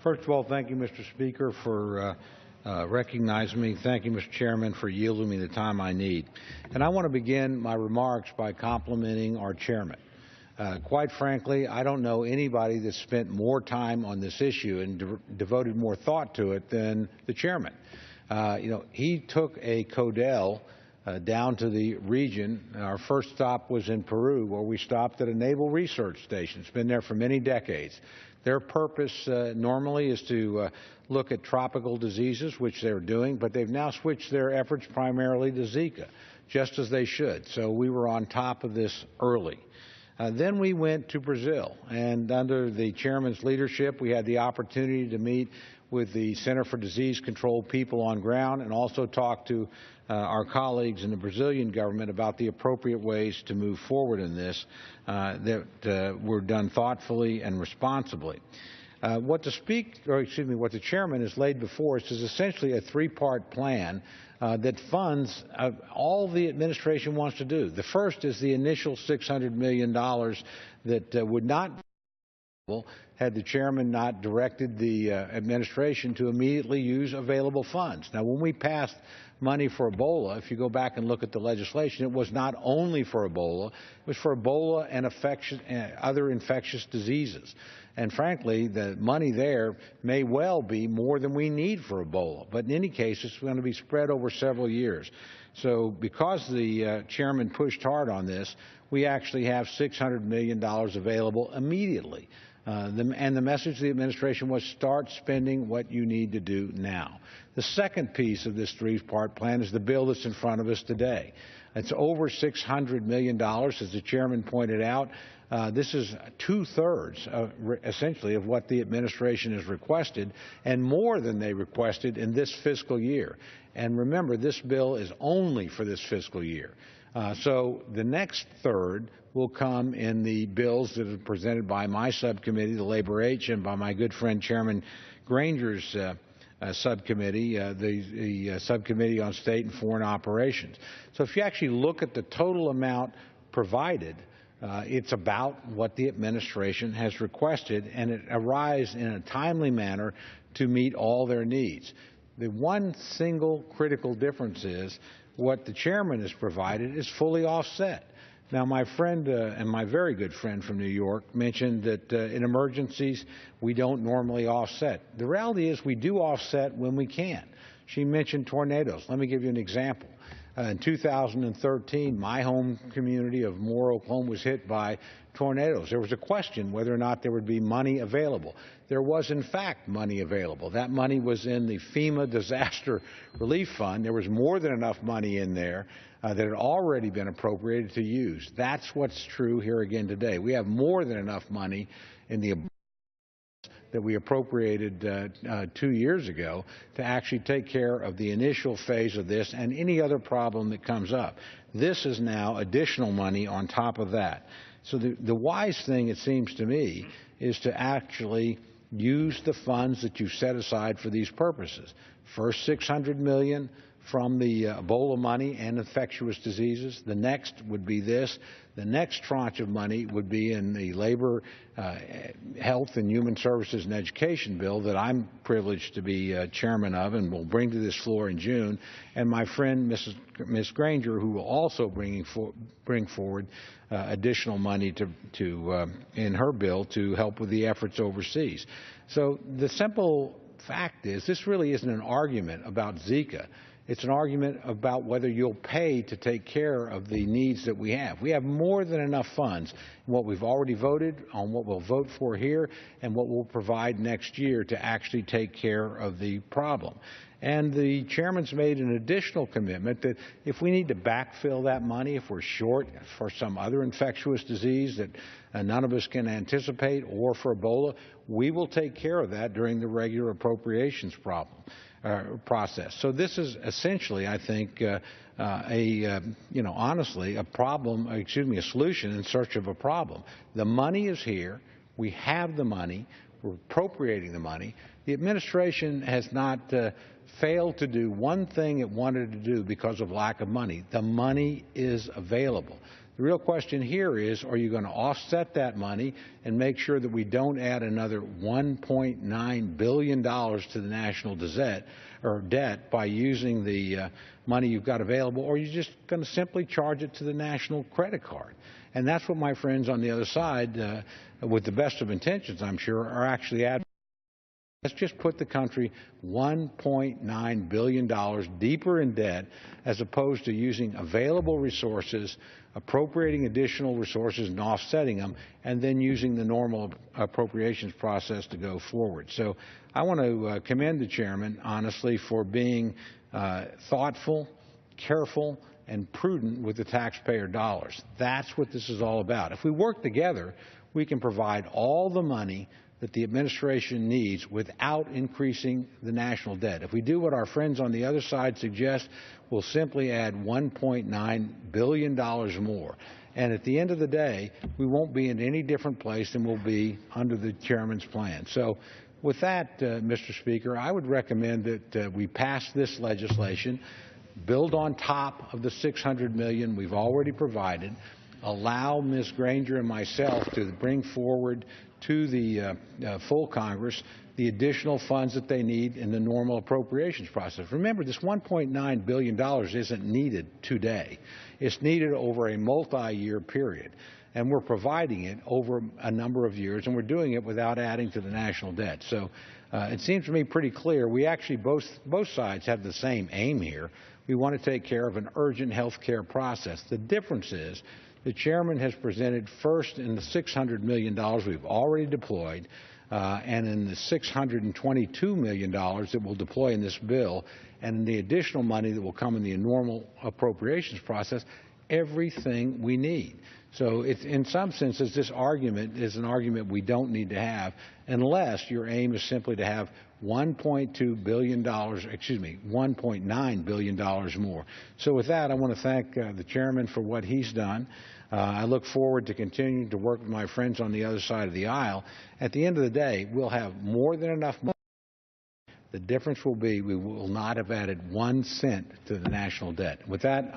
First of all, thank you, Mr. Speaker, for recognizing me. Thank you, Mr. Chairman, for yielding me the time I need. And I want to begin my remarks by complimenting our chairman. Quite frankly, I don't know anybody that spent more time on this issue and devoted more thought to it than the chairman. He took a Codell down to the region. Our first stop was in Peru, where we stopped at a naval research station. It's been there for many decades. Their purpose normally is to look at tropical diseases, which they're doing, but they've now switched their efforts primarily to Zika, just as they should. So we were on top of this early. Then we went to Brazil, and under the chairman's leadership, we had the opportunity to meet with the Center for Disease Control people on ground and also talk to our colleagues in the Brazilian government about the appropriate ways to move forward in this that were done thoughtfully and responsibly. What the chairman has laid before us is essentially a three-part plan that funds all the administration wants to do. The first is the initial $600 million that would not had the chairman not directed the administration to immediately use available funds. Now, when we passed money for Ebola, if you go back and look at the legislation, it was not only for Ebola, it was for Ebola and other infectious diseases. And frankly, the money there may well be more than we need for Ebola. But in any case, it's going to be spread over several years. So because the chairman pushed hard on this, we actually have $600 million available immediately. And the message of the administration was start spending what you need to do now. The second piece of this three-part plan is the bill that's in front of us today. It's over $600 million, as the chairman pointed out. This is two-thirds, essentially, of what the administration has requested, and more than they requested in this fiscal year. And remember, this bill is only for this fiscal year. So the next third will come in the bills that are presented by my subcommittee, the Labor H, and by my good friend Chairman Granger's subcommittee, the Subcommittee on State and Foreign Operations. So if you actually look at the total amount provided, it's about what the administration has requested, and it arrives in a timely manner to meet all their needs. The one single critical difference is what the chairman has provided is fully offset. Now, my friend and my very good friend from New York mentioned that in emergencies we don't normally offset. The reality is we do offset when we can. She mentioned tornadoes. Let me give you an example. In 2013, my home community of Moore, Oklahoma, was hit by tornadoes. There was a question whether or not there would be money available. There was, in fact, money available. That money was in the FEMA Disaster Relief Fund. There was more than enough money in there that had already been appropriated to use. That's what's true here again today. We have more than enough money in the that we appropriated 2 years ago to actually take care of the initial phase of this and any other problem that comes up. This is now additional money on top of that. So the wise thing, it seems to me, is to actually use the funds that you've set aside for these purposes. First $600 million from the Ebola money and infectious diseases. The next would be this. The next tranche of money would be in the Labor, Health and Human Services and Education bill that I'm privileged to be chairman of and will bring to this floor in June, and my friend Ms. Granger, who will also bring forward additional money in her bill to help with the efforts overseas. So the simple fact is this really isn't an argument about Zika. It's an argument about whether you'll pay to take care of the needs that we have. We have more than enough funds in what we've already voted on, what we'll vote for here, and what we'll provide next year to actually take care of the problem. And the chairman's made an additional commitment that if we need to backfill that money, if we're short for some other infectious disease that none of us can anticipate, or for Ebola, we will take care of that during the regular appropriations process. So this is essentially, I think, honestly, a solution in search of a problem. The money is here. We have the money. We're appropriating the money. The administration has not failed to do one thing it wanted to do because of lack of money. The money is available. The real question here is, are you going to offset that money and make sure that we don't add another $1.9 billion to the national debt by using the money you've got available, or are you just going to simply charge it to the national credit card? And that's what my friends on the other side, with the best of intentions, I'm sure, are actually advocating. Let's just put the country $1.9 billion deeper in debt, as opposed to using available resources, appropriating additional resources and offsetting them, and then using the normal appropriations process to go forward. So I want to commend the chairman, honestly, for being thoughtful, careful, and prudent with the taxpayer dollars. That's what this is all about. If we work together, we can provide all the money that the administration needs without increasing the national debt. If we do what our friends on the other side suggest, we'll simply add $1.9 billion more. And at the end of the day, we won't be in any different place than we'll be under the chairman's plan. So with that, Mr. Speaker, I would recommend that we pass this legislation, build on top of the $600 million we've already provided, allow Ms. Granger and myself to bring forward to the full Congress the additional funds that they need in the normal appropriations process. Remember, this $1.9 billion isn't needed today. It's needed over a multi-year period, and we're providing it over a number of years, and we're doing it without adding to the national debt. So it seems to me pretty clear we actually both sides have the same aim here. We want to take care of an urgent health care process. The difference is the chairman has presented first in the $600 million we've already deployed and in the $622 million that we'll deploy in this bill, and in the additional money that will come in the normal appropriations process, everything we need. So in some senses, this argument is an argument we don't need to have unless your aim is simply to have $1.9 billion more. So with that, I want to thank the chairman for what he's done. I look forward to continuing to work with my friends on the other side of the aisle. At the end of the day, we'll have more than enough money. The difference will be we will not have added 1 cent to the national debt. With that,